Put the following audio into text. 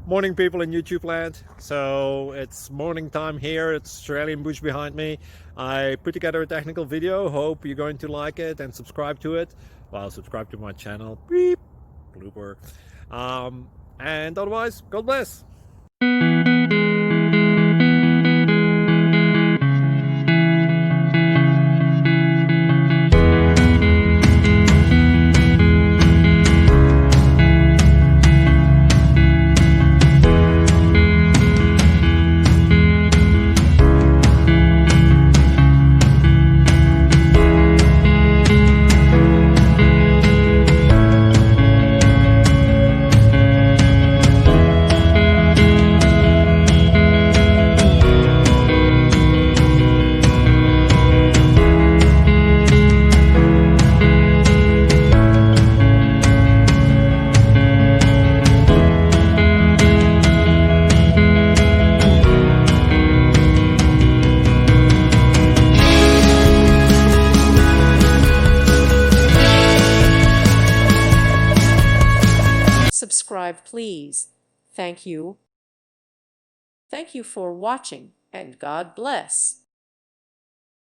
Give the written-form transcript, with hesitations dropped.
Morning, people in YouTube land. So it's morning time here. It's Australian bush behind me. I put together a technical video. Hope you're going to like it and subscribe to it. Well, subscribe to my channel. Beep. Blooper. And otherwise, God bless. Subscribe, please. Thank you. Thank you for watching, and God bless.